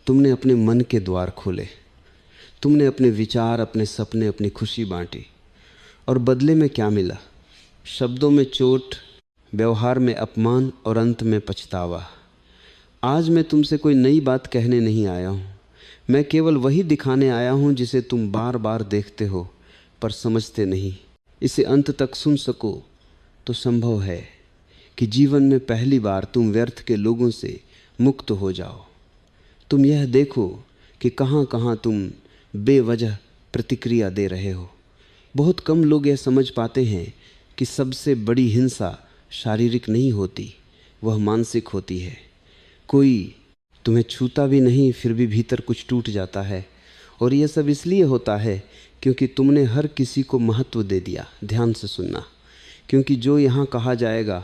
तुमने अपने मन के द्वार खोले, तुमने अपने विचार, अपने सपने, अपनी खुशी बांटी, और बदले में क्या मिला? शब्दों में चोट, व्यवहार में अपमान और अंत में पछतावा। आज मैं तुमसे कोई नई बात कहने नहीं आया हूँ, मैं केवल वही दिखाने आया हूँ जिसे तुम बार बार देखते हो पर समझते नहीं। इसे अंत तक सुन सको तो संभव है कि जीवन में पहली बार तुम व्यर्थ के लोगों से मुक्त हो जाओ। तुम यह देखो कि कहाँ कहाँ तुम बेवजह प्रतिक्रिया दे रहे हो। बहुत कम लोग यह समझ पाते हैं कि सबसे बड़ी हिंसा शारीरिक नहीं होती, वह मानसिक होती है। कोई तुम्हें छूता भी नहीं फिर भी भीतर कुछ टूट जाता है, और यह सब इसलिए होता है क्योंकि तुमने हर किसी को महत्व दे दिया। ध्यान से सुनना, क्योंकि जो यहाँ कहा जाएगा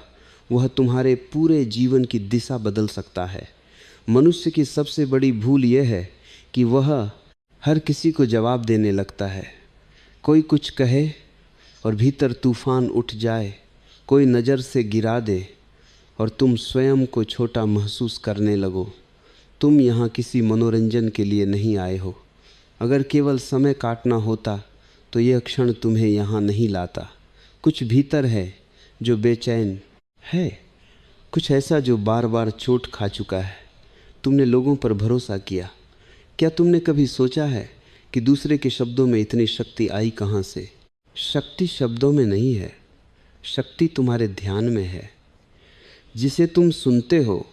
वह तुम्हारे पूरे जीवन की दिशा बदल सकता है। मनुष्य की सबसे बड़ी भूल यह है कि वह हर किसी को जवाब देने लगता है। कोई कुछ कहे और भीतर तूफान उठ जाए, कोई नज़र से गिरा दे और तुम स्वयं को छोटा महसूस करने लगो। तुम यहाँ किसी मनोरंजन के लिए नहीं आए हो। अगर केवल समय काटना होता तो यह क्षण तुम्हें यहाँ नहीं लाता। कुछ भीतर है जो बेचैन है, कुछ ऐसा जो बार बार चोट खा चुका है। तुमने लोगों पर भरोसा किया। क्या तुमने कभी सोचा है कि दूसरे के शब्दों में इतनी शक्ति आई कहाँ से? शक्ति शब्दों में नहीं है, शक्ति तुम्हारे ध्यान में है। जिसे तुम सुनते हो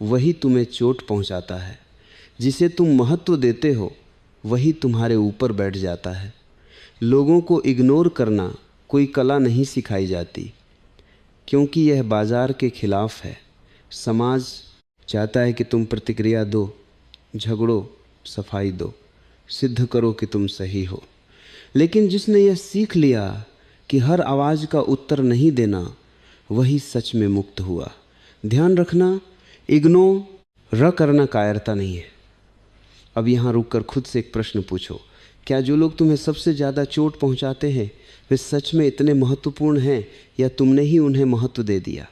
वही तुम्हें चोट पहुंचाता है, जिसे तुम महत्व देते हो वही तुम्हारे ऊपर बैठ जाता है। लोगों को इग्नोर करना कोई कला नहीं सिखाई जाती, क्योंकि यह बाजार के खिलाफ है। समाज चाहता है कि तुम प्रतिक्रिया दो, झगड़ो, सफाई दो, सिद्ध करो कि तुम सही हो। लेकिन जिसने यह सीख लिया कि हर आवाज़ का उत्तर नहीं देना, वही सच में मुक्त हुआ। ध्यान रखना, इग्नोर करना कायरता नहीं है। अब यहाँ रुककर खुद से एक प्रश्न पूछो, क्या जो लोग तुम्हें सबसे ज़्यादा चोट पहुँचाते हैं वे सच में इतने महत्वपूर्ण हैं या तुमने ही उन्हें महत्व दे दिया?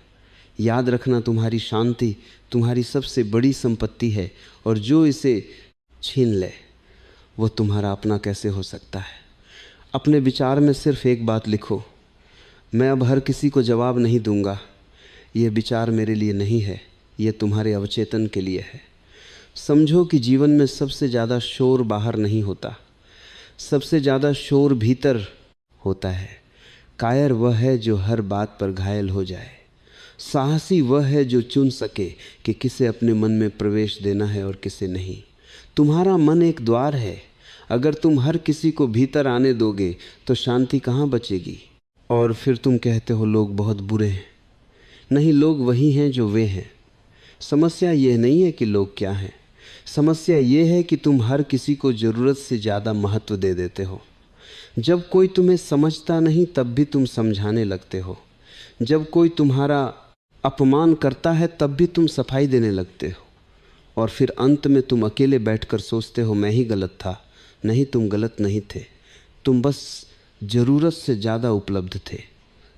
याद रखना, तुम्हारी शांति तुम्हारी सबसे बड़ी संपत्ति है, और जो इसे छीन ले वो तुम्हारा अपना कैसे हो सकता है? अपने विचार में सिर्फ एक बात लिखो, मैं अब हर किसी को जवाब नहीं दूंगा। यह विचार मेरे लिए नहीं है, यह तुम्हारे अवचेतन के लिए है। समझो कि जीवन में सबसे ज़्यादा शोर बाहर नहीं होता, सबसे ज़्यादा शोर भीतर होता है। कायर वह है जो हर बात पर घायल हो जाए। साहसी वह है जो चुन सके कि किसे अपने मन में प्रवेश देना है और किसे नहीं। तुम्हारा मन एक द्वार है, अगर तुम हर किसी को भीतर आने दोगे तो शांति कहाँ बचेगी? और फिर तुम कहते हो लोग बहुत बुरे हैं। नहीं, लोग वही हैं जो वे हैं। समस्या यह नहीं है कि लोग क्या हैं, समस्या यह है कि तुम हर किसी को ज़रूरत से ज़्यादा महत्व दे देते हो। जब कोई तुम्हें समझता नहीं तब भी तुम समझाने लगते हो। जब कोई तुम्हारा अपमान करता है तब भी तुम सफाई देने लगते हो, और फिर अंत में तुम अकेले बैठकर सोचते हो मैं ही गलत था। नहीं, तुम गलत नहीं थे, तुम बस ज़रूरत से ज़्यादा उपलब्ध थे।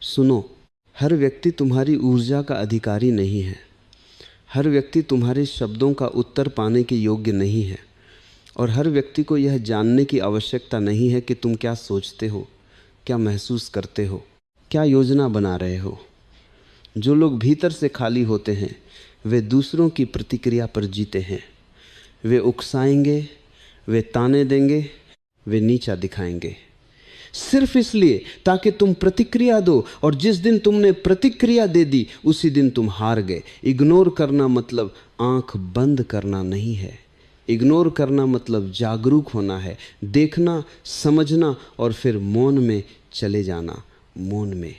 सुनो, हर व्यक्ति तुम्हारी ऊर्जा का अधिकारी नहीं है, हर व्यक्ति तुम्हारे शब्दों का उत्तर पाने के योग्य नहीं है, और हर व्यक्ति को यह जानने की आवश्यकता नहीं है कि तुम क्या सोचते हो, क्या महसूस करते हो, क्या योजना बना रहे हो। जो लोग भीतर से खाली होते हैं वे दूसरों की प्रतिक्रिया पर जीते हैं। वे उकसाएंगे, वे ताने देंगे, वे नीचा दिखाएंगे, सिर्फ इसलिए ताकि तुम प्रतिक्रिया दो, और जिस दिन तुमने प्रतिक्रिया दे दी उसी दिन तुम हार गए। इग्नोर करना मतलब आंख बंद करना नहीं है, इग्नोर करना मतलब जागरूक होना है, देखना, समझना और फिर मौन में चले जाना। मौन में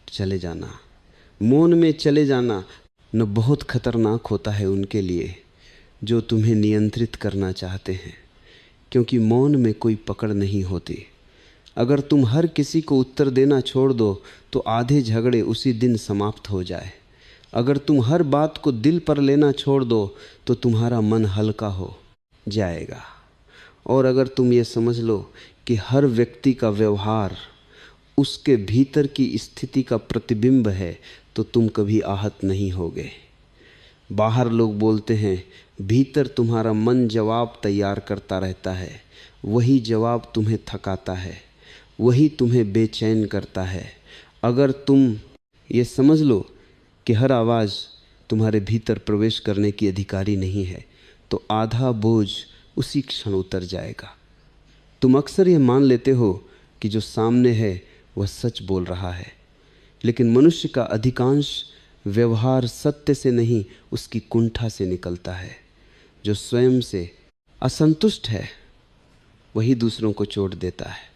चले जाना, मौन में चले जाना न बहुत खतरनाक होता है उनके लिए जो तुम्हें नियंत्रित करना चाहते हैं, क्योंकि मौन में कोई पकड़ नहीं होती। अगर तुम हर किसी को उत्तर देना छोड़ दो तो आधे झगड़े उसी दिन समाप्त हो जाए। अगर तुम हर बात को दिल पर लेना छोड़ दो तो तुम्हारा मन हल्का हो जाएगा। और अगर तुम ये समझ लो कि हर व्यक्ति का व्यवहार उसके भीतर की स्थिति का प्रतिबिंब है तो तुम कभी आहत नहीं होगे। बाहर लोग बोलते हैं, भीतर तुम्हारा मन जवाब तैयार करता रहता है। वही जवाब तुम्हें थकाता है, वही तुम्हें बेचैन करता है। अगर तुम ये समझ लो कि हर आवाज़ तुम्हारे भीतर प्रवेश करने की अधिकारी नहीं है, तो आधा बोझ उसी क्षण उतर जाएगा। तुम अक्सर ये मान लेते हो कि जो सामने है वह सच बोल रहा है, लेकिन मनुष्य का अधिकांश व्यवहार सत्य से नहीं, उसकी कुंठा से निकलता है। जो स्वयं से असंतुष्ट है वही दूसरों को चोट देता है।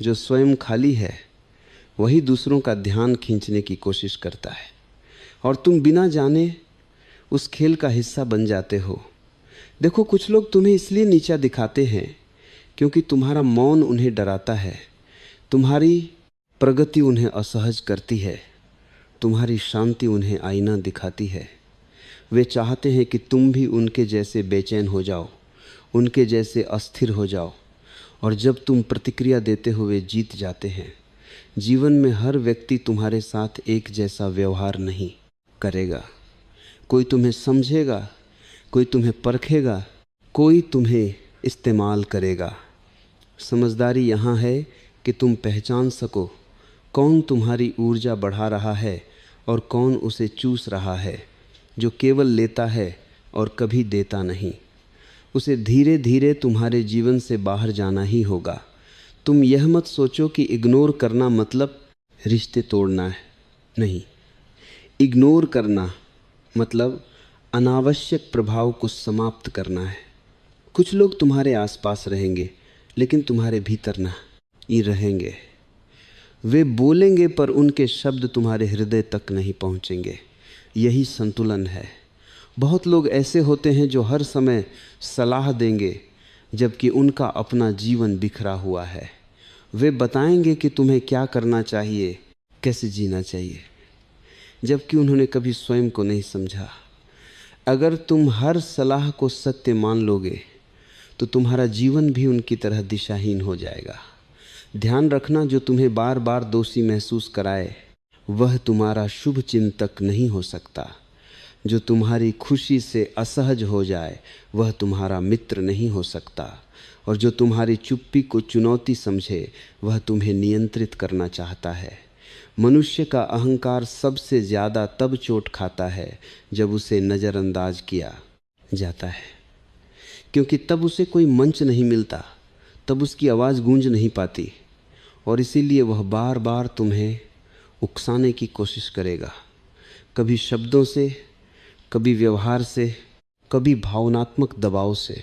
जो स्वयं खाली है वही दूसरों का ध्यान खींचने की कोशिश करता है, और तुम बिना जाने उस खेल का हिस्सा बन जाते हो। देखो, कुछ लोग तुम्हें इसलिए नीचा दिखाते हैं क्योंकि तुम्हारा मौन उन्हें डराता है, तुम्हारी प्रगति उन्हें असहज करती है, तुम्हारी शांति उन्हें आईना दिखाती है। वे चाहते हैं कि तुम भी उनके जैसे बेचैन हो जाओ, उनके जैसे अस्थिर हो जाओ, और जब तुम प्रतिक्रिया देते हुए जीत जाते हैं। जीवन में हर व्यक्ति तुम्हारे साथ एक जैसा व्यवहार नहीं करेगा। कोई तुम्हें समझेगा, कोई तुम्हें परखेगा, कोई तुम्हें इस्तेमाल करेगा। समझदारी यहाँ है कि तुम पहचान सको कौन तुम्हारी ऊर्जा बढ़ा रहा है और कौन उसे चूस रहा है। जो केवल लेता है और कभी देता नहीं, उसे धीरे धीरे तुम्हारे जीवन से बाहर जाना ही होगा। तुम यह मत सोचो कि इग्नोर करना मतलब रिश्ते तोड़ना है। नहीं, इग्नोर करना मतलब अनावश्यक प्रभाव को समाप्त करना है। कुछ लोग तुम्हारे आसपास रहेंगे लेकिन तुम्हारे भीतर ना ही रहेंगे। वे बोलेंगे पर उनके शब्द तुम्हारे हृदय तक नहीं पहुंचेंगे। यही संतुलन है। बहुत लोग ऐसे होते हैं जो हर समय सलाह देंगे जबकि उनका अपना जीवन बिखरा हुआ है। वे बताएंगे कि तुम्हें क्या करना चाहिए, कैसे जीना चाहिए, जबकि उन्होंने कभी स्वयं को नहीं समझा। अगर तुम हर सलाह को सत्य मान लोगे तो तुम्हारा जीवन भी उनकी तरह दिशाहीन हो जाएगा। ध्यान रखना, जो तुम्हें बार बार दोषी महसूस कराए वह तुम्हारा शुभ चिंतक नहीं हो सकता। जो तुम्हारी खुशी से असहज हो जाए वह तुम्हारा मित्र नहीं हो सकता। और जो तुम्हारी चुप्पी को चुनौती समझे वह तुम्हें नियंत्रित करना चाहता है। मनुष्य का अहंकार सबसे ज़्यादा तब चोट खाता है जब उसे नज़रअंदाज किया जाता है, क्योंकि तब उसे कोई मंच नहीं मिलता, तब उसकी आवाज़ गूंज नहीं पाती, और इसीलिए वह बार बार तुम्हें उकसाने की कोशिश करेगा। कभी शब्दों से, कभी व्यवहार से, कभी भावनात्मक दबाव से।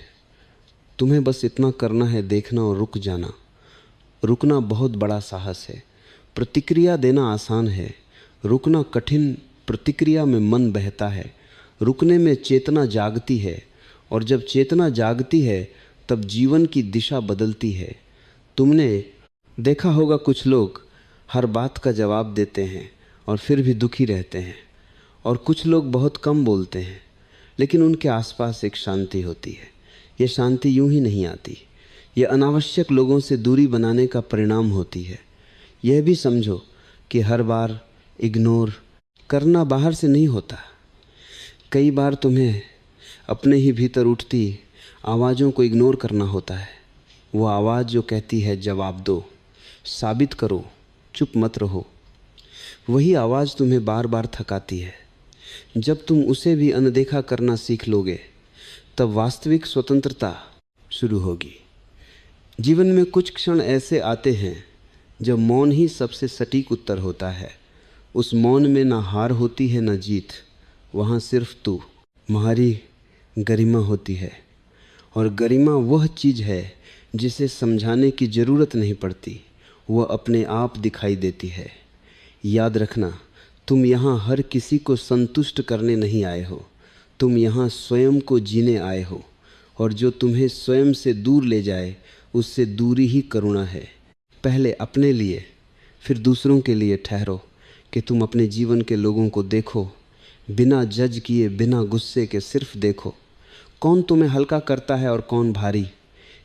तुम्हें बस इतना करना है, देखना और रुक जाना। रुकना बहुत बड़ा साहस है। प्रतिक्रिया देना आसान है, रुकना कठिन। प्रतिक्रिया में मन बहता है, रुकने में चेतना जागती है, और जब चेतना जागती है तब जीवन की दिशा बदलती है। तुमने देखा होगा कुछ लोग हर बात का जवाब देते हैं और फिर भी दुखी रहते हैं, और कुछ लोग बहुत कम बोलते हैं लेकिन उनके आसपास एक शांति होती है। ये शांति यूं ही नहीं आती, ये अनावश्यक लोगों से दूरी बनाने का परिणाम होती है। यह भी समझो कि हर बार इग्नोर करना बाहर से नहीं होता। कई बार तुम्हें अपने ही भीतर उठती आवाज़ों को इग्नोर करना होता है। वो आवाज़ जो कहती है जवाब दो, साबित करो, चुप मत रहो, वही आवाज़ तुम्हें बार बार थकाती है। जब तुम उसे भी अनदेखा करना सीख लोगे तब वास्तविक स्वतंत्रता शुरू होगी। जीवन में कुछ क्षण ऐसे आते हैं जब मौन ही सबसे सटीक उत्तर होता है। उस मौन में ना हार होती है ना जीत, वहाँ सिर्फ तू, तुम्हारी गरिमा होती है। और गरिमा वह चीज़ है जिसे समझाने की ज़रूरत नहीं पड़ती, वह अपने आप दिखाई देती है। याद रखना, तुम यहाँ हर किसी को संतुष्ट करने नहीं आए हो, तुम यहाँ स्वयं को जीने आए हो। और जो तुम्हें स्वयं से दूर ले जाए उससे दूरी ही करुणा है। पहले अपने लिए फिर दूसरों के लिए ठहरो कि तुम अपने जीवन के लोगों को देखो, बिना जज किए, बिना गुस्से के सिर्फ देखो कौन तुम्हें हल्का करता है और कौन भारी।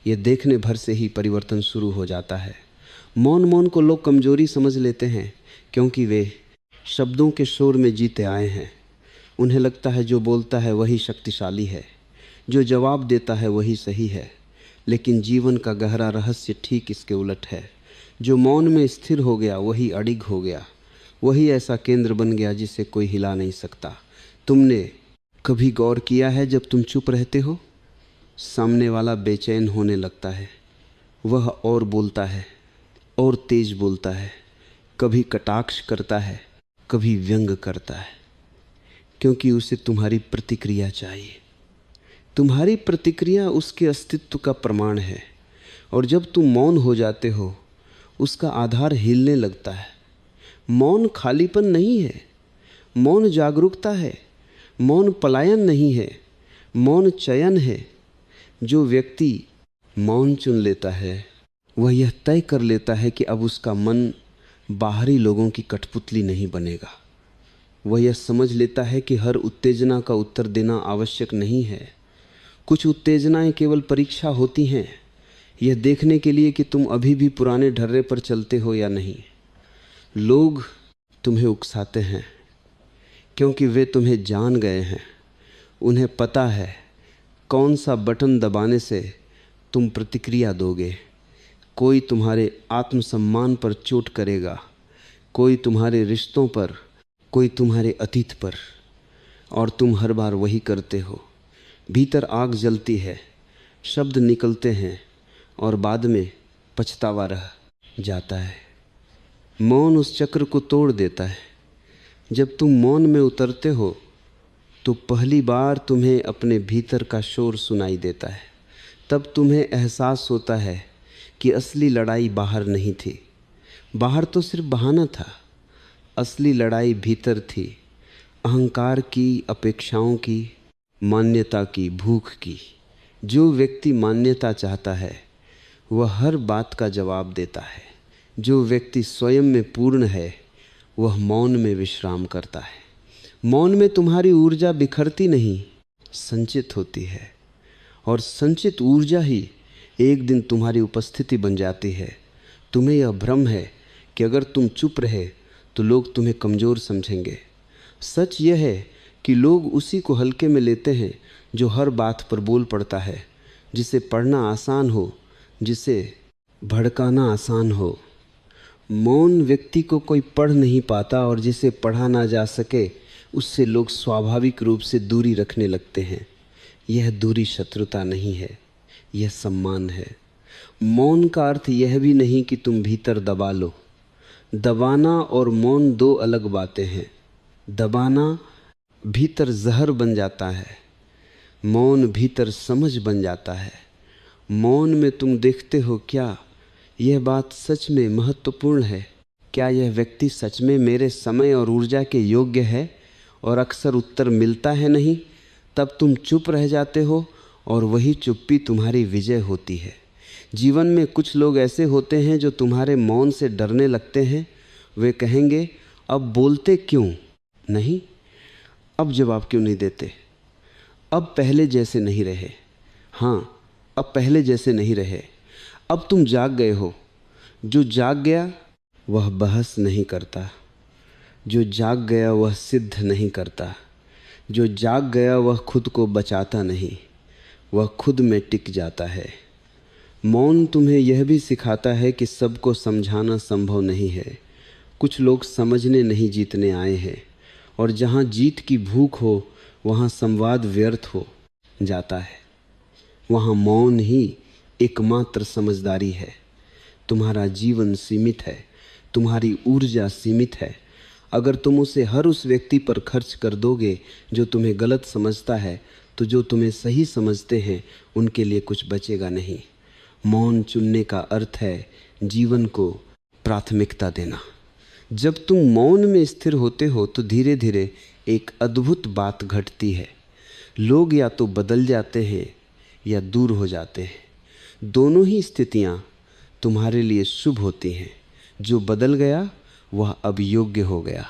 ये देखने भर से ही परिवर्तन शुरू हो जाता है। मौन को लोग कमजोरी समझ लेते हैं क्योंकि वे शब्दों के शोर में जीते आए हैं। उन्हें लगता है जो बोलता है वही शक्तिशाली है, जो जवाब देता है वही सही है। लेकिन जीवन का गहरा रहस्य ठीक इसके उलट है। जो मौन में स्थिर हो गया वही अडिग हो गया, वही ऐसा केंद्र बन गया जिसे कोई हिला नहीं सकता। तुमने कभी गौर किया है, जब तुम चुप रहते हो सामने वाला बेचैन होने लगता है। वह और बोलता है और तेज बोलता है, कभी कटाक्ष करता है, कभी व्यंग करता है, क्योंकि उसे तुम्हारी प्रतिक्रिया चाहिए। तुम्हारी प्रतिक्रिया उसके अस्तित्व का प्रमाण है। और जब तुम मौन हो जाते हो उसका आधार हिलने लगता है। मौन खालीपन नहीं है, मौन जागरूकता है। मौन पलायन नहीं है, मौन चयन है। जो व्यक्ति मौन चुन लेता है वह यह तय कर लेता है कि अब उसका मन बाहरी लोगों की कठपुतली नहीं बनेगा। वह यह समझ लेता है कि हर उत्तेजना का उत्तर देना आवश्यक नहीं है। कुछ उत्तेजनाएं केवल परीक्षा होती हैं, यह देखने के लिए कि तुम अभी भी पुराने ढर्रे पर चलते हो या नहीं। लोग तुम्हें उकसाते हैं क्योंकि वे तुम्हें जान गए हैं। उन्हें पता है कौन सा बटन दबाने से तुम प्रतिक्रिया दोगे। कोई तुम्हारे आत्मसम्मान पर चोट करेगा, कोई तुम्हारे रिश्तों पर, कोई तुम्हारे अतीत पर, और तुम हर बार वही करते हो। भीतर आग जलती है, शब्द निकलते हैं और बाद में पछतावा रह जाता है। मौन उस चक्र को तोड़ देता है। जब तुम मौन में उतरते हो तो पहली बार तुम्हें अपने भीतर का शोर सुनाई देता है। तब तुम्हें एहसास होता है कि असली लड़ाई बाहर नहीं थी, बाहर तो सिर्फ बहाना था। असली लड़ाई भीतर थी, अहंकार की, अपेक्षाओं की, मान्यता की, भूख की। जो व्यक्ति मान्यता चाहता है वह हर बात का जवाब देता है। जो व्यक्ति स्वयं में पूर्ण है वह मौन में विश्राम करता है। मौन में तुम्हारी ऊर्जा बिखरती नहीं, संचित होती है, और संचित ऊर्जा ही एक दिन तुम्हारी उपस्थिति बन जाती है। तुम्हें यह भ्रम है कि अगर तुम चुप रहे तो लोग तुम्हें कमज़ोर समझेंगे। सच यह है कि लोग उसी को हल्के में लेते हैं जो हर बात पर बोल पड़ता है, जिसे पढ़ना आसान हो, जिसे भड़काना आसान हो। मौन व्यक्ति को कोई पढ़ नहीं पाता, और जिसे पढ़ा ना जा सके उससे लोग स्वाभाविक रूप से दूरी रखने लगते हैं। यह दूरी शत्रुता नहीं है, यह सम्मान है। मौन का अर्थ यह भी नहीं कि तुम भीतर दबा लो। दबाना और मौन दो अलग बातें हैं। दबाना भीतर जहर बन जाता है, मौन भीतर समझ बन जाता है। मौन में तुम देखते हो क्या यह बात सच में महत्वपूर्ण है, क्या यह व्यक्ति सच में मेरे समय और ऊर्जा के योग्य है, और अक्सर उत्तर मिलता है नहीं। तब तुम चुप रह जाते हो और वही चुप्पी तुम्हारी विजय होती है। जीवन में कुछ लोग ऐसे होते हैं जो तुम्हारे मौन से डरने लगते हैं। वे कहेंगे अब बोलते क्यों नहीं, अब जवाब क्यों नहीं देते, अब पहले जैसे नहीं रहे। हाँ, अब पहले जैसे नहीं रहे। अब तुम जाग गए हो। जो जाग गया वह बहस नहीं करता, जो जाग गया वह सिद्ध नहीं करता, जो जाग गया वह खुद को बचाता नहीं, वह खुद में टिक जाता है। मौन तुम्हें यह भी सिखाता है कि सबको समझाना संभव नहीं है। कुछ लोग समझने नहीं जीतने आए हैं, और जहाँ जीत की भूख हो वहाँ संवाद व्यर्थ हो जाता है। वहाँ मौन ही एकमात्र समझदारी है। तुम्हारा जीवन सीमित है, तुम्हारी ऊर्जा सीमित है। अगर तुम उसे हर उस व्यक्ति पर खर्च कर दोगे जो तुम्हें गलत समझता है, तो जो तुम्हें सही समझते हैं उनके लिए कुछ बचेगा नहीं। मौन चुनने का अर्थ है जीवन को प्राथमिकता देना। जब तुम मौन में स्थिर होते हो तो धीरे धीरे एक अद्भुत बात घटती है। लोग या तो बदल जाते हैं या दूर हो जाते हैं। दोनों ही स्थितियां तुम्हारे लिए शुभ होती हैं। जो बदल गया वह अब योग्य हो गया।